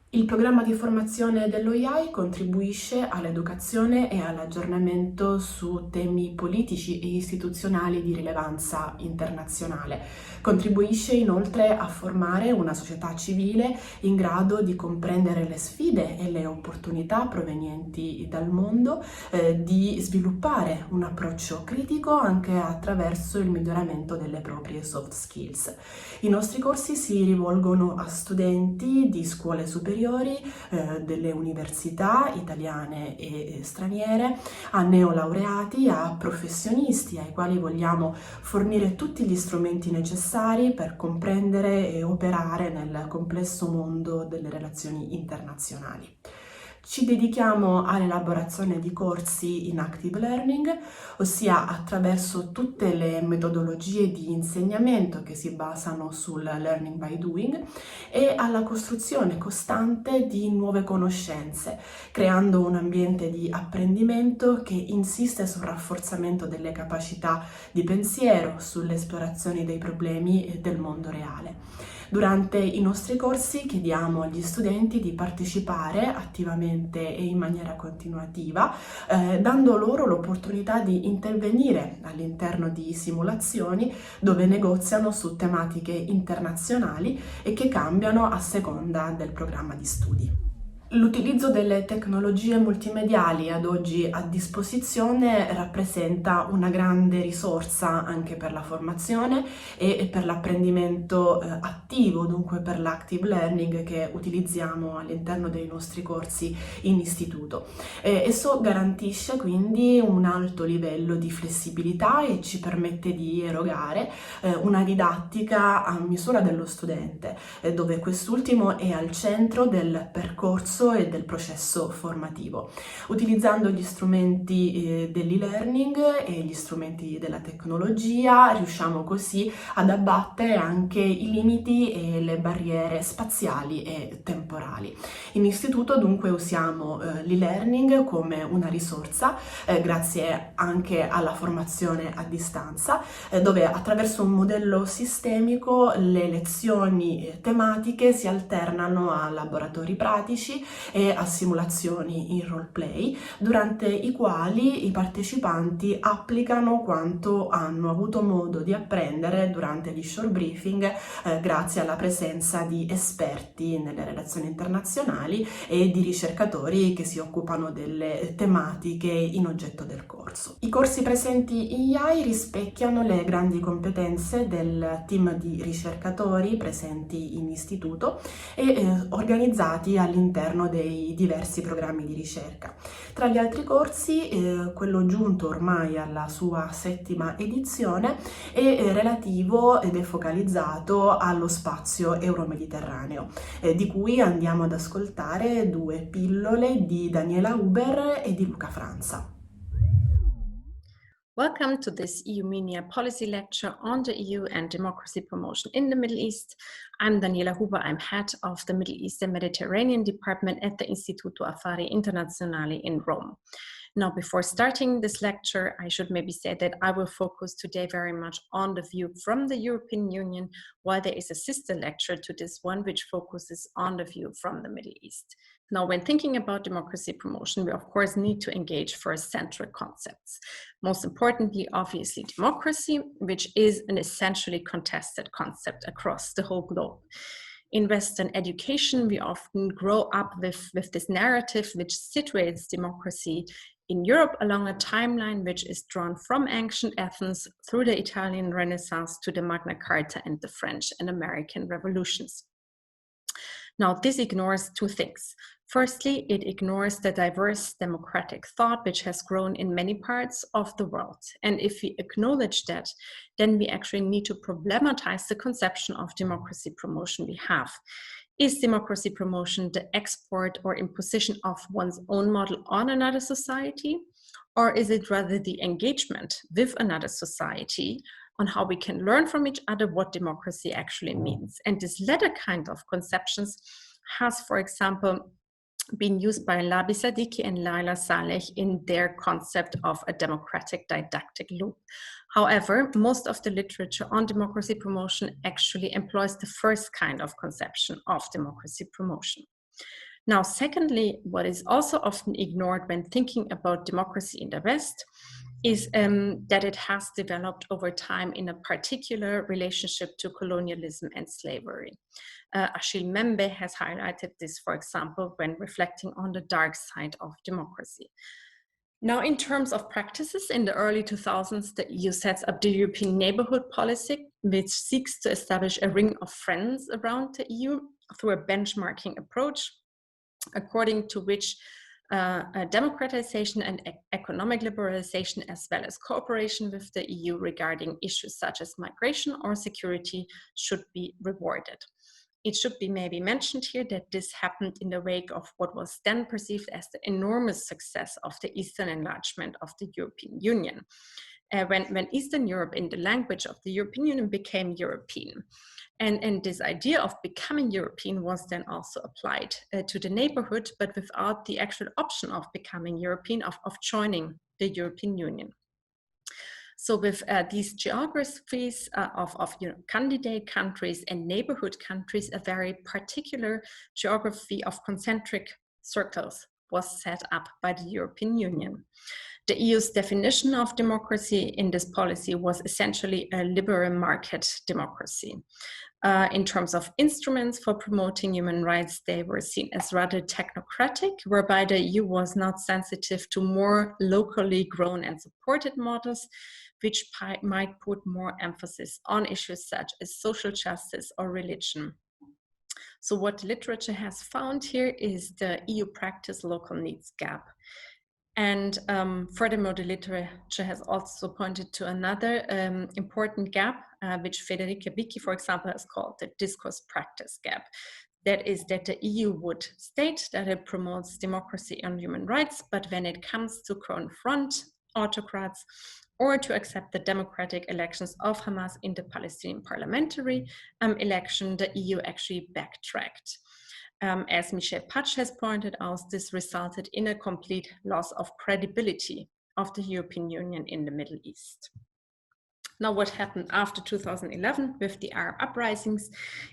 Il programma di formazione dell'OII contribuisce all'educazione e all'aggiornamento su temi politici e istituzionali di rilevanza internazionale. Contribuisce inoltre a formare una società civile in grado di comprendere le sfide e le opportunità provenienti dal mondo, di sviluppare un approccio critico anche attraverso il miglioramento delle proprie soft skills. I nostri corsi si rivolgono a studenti di scuole superiori, delle università italiane e straniere, a neolaureati, a professionisti ai quali vogliamo fornire tutti gli strumenti necessari per comprendere e operare nel complesso mondo delle relazioni internazionali. Ci dedichiamo all'elaborazione di corsi in active learning, ossia attraverso tutte le metodologie di insegnamento che si basano sul learning by doing, e alla costruzione costante di nuove conoscenze, creando un ambiente di apprendimento che insiste sul rafforzamento delle capacità di pensiero, sulle esplorazioni dei problemi del mondo reale. Durante i nostri corsi chiediamo agli studenti di partecipare attivamente e in maniera continuativa, dando loro l'opportunità di intervenire all'interno di simulazioni dove negoziano su tematiche internazionali e che cambiano a seconda del programma di studi. L'utilizzo delle tecnologie multimediali ad oggi a disposizione rappresenta una grande risorsa anche per la formazione e per l'apprendimento attivo, dunque per l'active learning che utilizziamo all'interno dei nostri corsi in istituto. Esso garantisce quindi un alto livello di flessibilità e ci permette di erogare una didattica a misura dello studente, dove quest'ultimo è al centro del percorso e del processo formativo. Utilizzando gli strumenti dell'e-learning e gli strumenti della tecnologia riusciamo così ad abbattere anche i limiti e le barriere spaziali e temporali. In istituto dunque usiamo l'e-learning come una risorsa grazie anche alla formazione a distanza, dove attraverso un modello sistemico le lezioni tematiche si alternano a laboratori pratici e a simulazioni in roleplay, durante i quali i partecipanti applicano quanto hanno avuto modo di apprendere durante gli short briefing, grazie alla presenza di esperti nelle relazioni internazionali e di ricercatori che si occupano delle tematiche in oggetto del corso. I corsi presenti in IAI rispecchiano le grandi competenze del team di ricercatori presenti in istituto e organizzati all'interno dei diversi programmi di ricerca. Tra gli altri corsi, quello giunto ormai alla sua 7ª edizione è relativo ed è focalizzato allo spazio euromediterraneo, di cui andiamo ad ascoltare 2 pillole di Daniela Huber e di Luca Franza. Welcome to this EU-MENIA policy lecture on the EU and democracy promotion in the Middle East. I'm Daniela Huber, I'm head of the Middle East and Mediterranean department at the Istituto Affari Internazionali in Rome. Now, before starting this lecture, I should maybe say that I will focus today very much on the view from the European Union, while there is a sister lecture to this one, which focuses on the view from the Middle East. Now, when thinking about democracy promotion, we of course need to engage first central concepts. Most importantly, obviously, democracy, which is an essentially contested concept across the whole globe. In Western education, we often grow up with this narrative which situates democracy in Europe along a timeline which is drawn from ancient Athens through the Italian Renaissance to the Magna Carta and the French and American revolutions. Now, this ignores 2 things. Firstly, it ignores the diverse democratic thought which has grown in many parts of the world. And if we acknowledge that, then we actually need to problematize the conception of democracy promotion we have. Is democracy promotion the export or imposition of one's own model on another society? Or is it rather the engagement with another society on how we can learn from each other what democracy actually means? And this latter kind of conceptions has, for example, been used by Labi Sadiki and Laila Saleh in their concept of a democratic didactic loop. However, most of the literature on democracy promotion actually employs the first kind of conception of democracy promotion. Now, secondly, what is also often ignored when thinking about democracy in the West is that it has developed over time in a particular relationship to colonialism and slavery. Achille Membe has highlighted this, for example, when reflecting on the dark side of democracy. Now, in terms of practices, in the early 2000s, the EU sets up the European Neighborhood Policy, which seeks to establish a ring of friends around the EU through a benchmarking approach, according to which democratization and economic liberalization, as well as cooperation with the EU regarding issues such as migration or security, should be rewarded. It should be maybe mentioned here that this happened in the wake of what was then perceived as the enormous success of the Eastern enlargement of the European Union. When Eastern Europe, in the language of the European Union, became European. And this idea of becoming European was then also applied to the neighborhood, but without the actual option of becoming European, of joining the European Union. So with these geographies of candidate countries and neighborhood countries, a very particular geography of concentric circles was set up by the European Union. The EU's definition of democracy in this policy was essentially a liberal market democracy. In terms of instruments for promoting human rights, they were seen as rather technocratic, whereby the EU was not sensitive to more locally grown and supported models, which might put more emphasis on issues such as social justice or religion. So what literature has found here is the EU practice local needs gap. And furthermore, the literature has also pointed to another important gap, which Federica Bicchi, for example, has called the discourse practice gap. That is that the EU would state that it promotes democracy and human rights, but when it comes to confront autocrats or to accept the democratic elections of Hamas in the Palestinian parliamentary election, the EU actually backtracked. As Michel Patch has pointed out, this resulted in a complete loss of credibility of the European Union in the Middle East. Now, what happened after 2011 with the Arab uprisings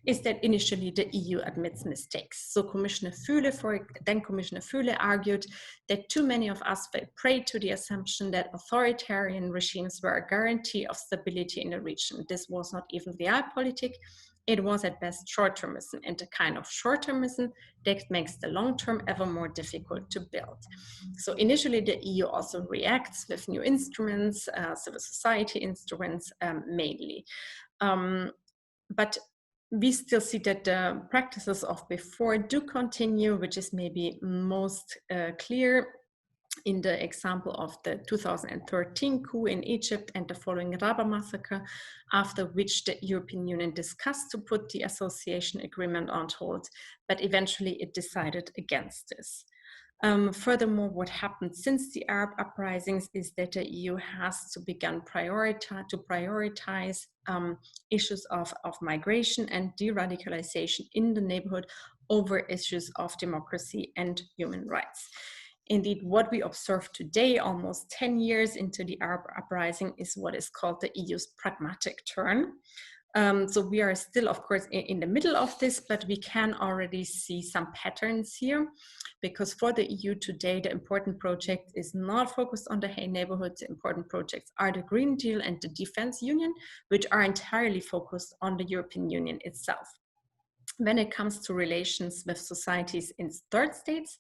is that initially the EU admits mistakes. So Commissioner Füle argued that too many of us fell prey to the assumption that authoritarian regimes were a guarantee of stability in the region. This was not even realpolitik. It was at best short-termism, and the kind of short-termism that makes the long-term ever more difficult to build. So initially, the EU also reacts with new instruments, civil society instruments mainly. But we still see that the practices of before do continue, which is maybe most clear in the example of the 2013 coup in Egypt and the following Raba massacre, after which the European Union discussed to put the association agreement on hold, but eventually it decided against this. Furthermore, what happened since the Arab uprisings is that the EU has to begin to prioritize issues of migration and de-radicalization in the neighborhood over issues of democracy and human rights. Indeed, what we observe today, almost 10 years into the Arab uprising, is what is called the EU's pragmatic turn. So we are still, of course, in the middle of this, but we can already see some patterns here, because for the EU today, the important project is not focused on the neighborhoods. The important projects are the Green Deal and the Defense Union, which are entirely focused on the European Union itself. When it comes to relations with societies in third states,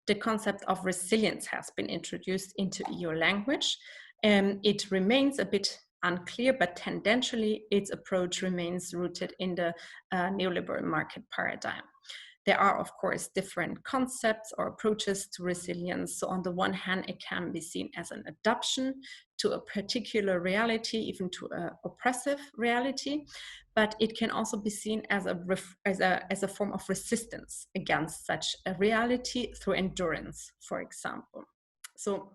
the concept of resilience has been introduced into EU language. It remains a bit unclear, but tendentially its approach remains rooted in the neoliberal market paradigm. There are, of course, different concepts or approaches to resilience. So on the one hand, it can be seen as an adaptation to a particular reality, even to an oppressive reality, but it can also be seen as a form of resistance against such a reality through endurance, for example. So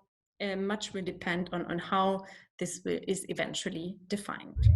much will depend on how this is eventually defined.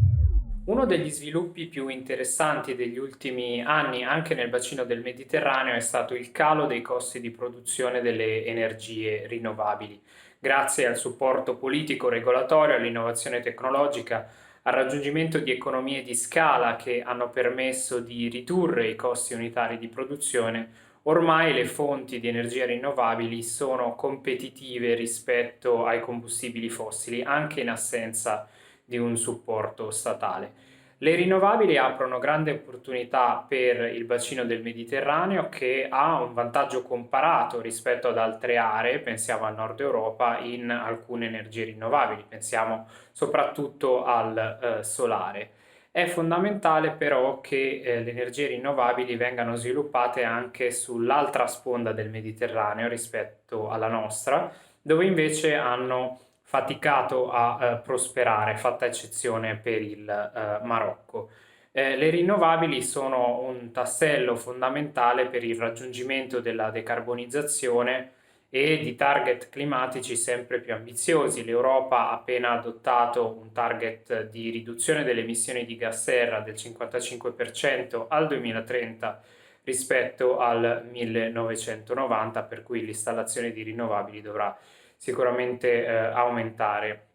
Uno degli sviluppi più interessanti degli ultimi anni, anche nel bacino del Mediterraneo, è stato il calo dei costi di produzione delle energie rinnovabili, grazie al supporto politico, regolatorio, all'innovazione tecnologica, al raggiungimento di economie di scala che hanno permesso di ridurre i costi unitari di produzione. Ormai le fonti di energia rinnovabili sono competitive rispetto ai combustibili fossili, anche in assenza di un supporto statale. Le rinnovabili aprono grandi opportunità per il bacino del Mediterraneo, che ha un vantaggio comparato rispetto ad altre aree, pensiamo al nord Europa, in alcune energie rinnovabili, pensiamo soprattutto al solare. È fondamentale però che le energie rinnovabili vengano sviluppate anche sull'altra sponda del Mediterraneo rispetto alla nostra, dove invece hanno faticato a prosperare, fatta eccezione per il Marocco. Le rinnovabili sono un tassello fondamentale per il raggiungimento della decarbonizzazione e di target climatici sempre più ambiziosi. L'Europa ha appena adottato un target di riduzione delle emissioni di gas serra del 55% al 2030 rispetto al 1990, per cui l'installazione di rinnovabili dovrà sicuramente aumentare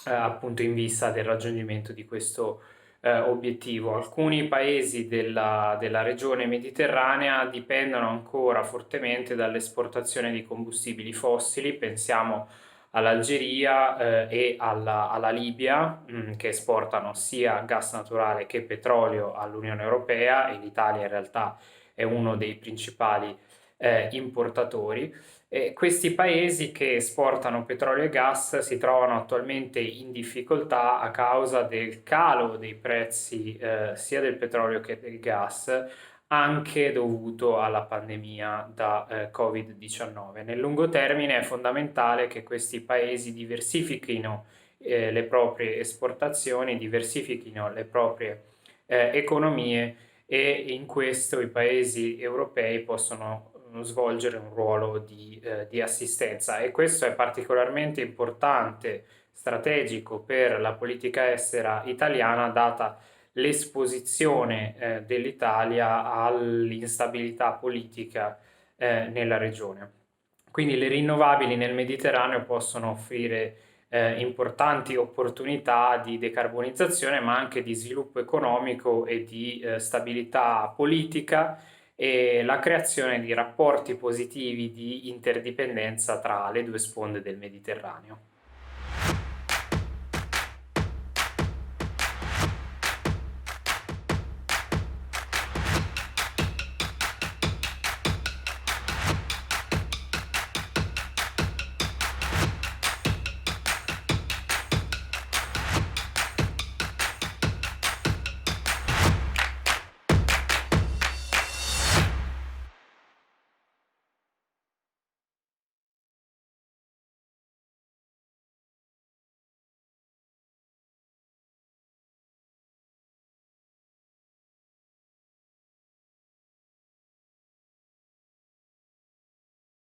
appunto in vista del raggiungimento di questo obiettivo. Alcuni paesi della regione mediterranea dipendono ancora fortemente dall'esportazione di combustibili fossili, pensiamo all'Algeria e alla Libia, che esportano sia gas naturale che petrolio all'Unione Europea, e l'Italia in realtà è uno dei principali importatori. Questi paesi che esportano petrolio e gas si trovano attualmente in difficoltà a causa del calo dei prezzi sia del petrolio che del gas, anche dovuto alla pandemia da Covid-19. Nel lungo termine è fondamentale che questi paesi diversifichino le proprie esportazioni, diversifichino le proprie economie, e in questo i paesi europei possono svolgere un ruolo di assistenza, e questo è particolarmente importante, strategico per la politica estera italiana, data l'esposizione dell'Italia all'instabilità politica nella regione. Quindi le rinnovabili nel Mediterraneo possono offrire importanti opportunità di decarbonizzazione, ma anche di sviluppo economico e di stabilità politica, e la creazione di rapporti positivi di interdipendenza tra le due sponde del Mediterraneo.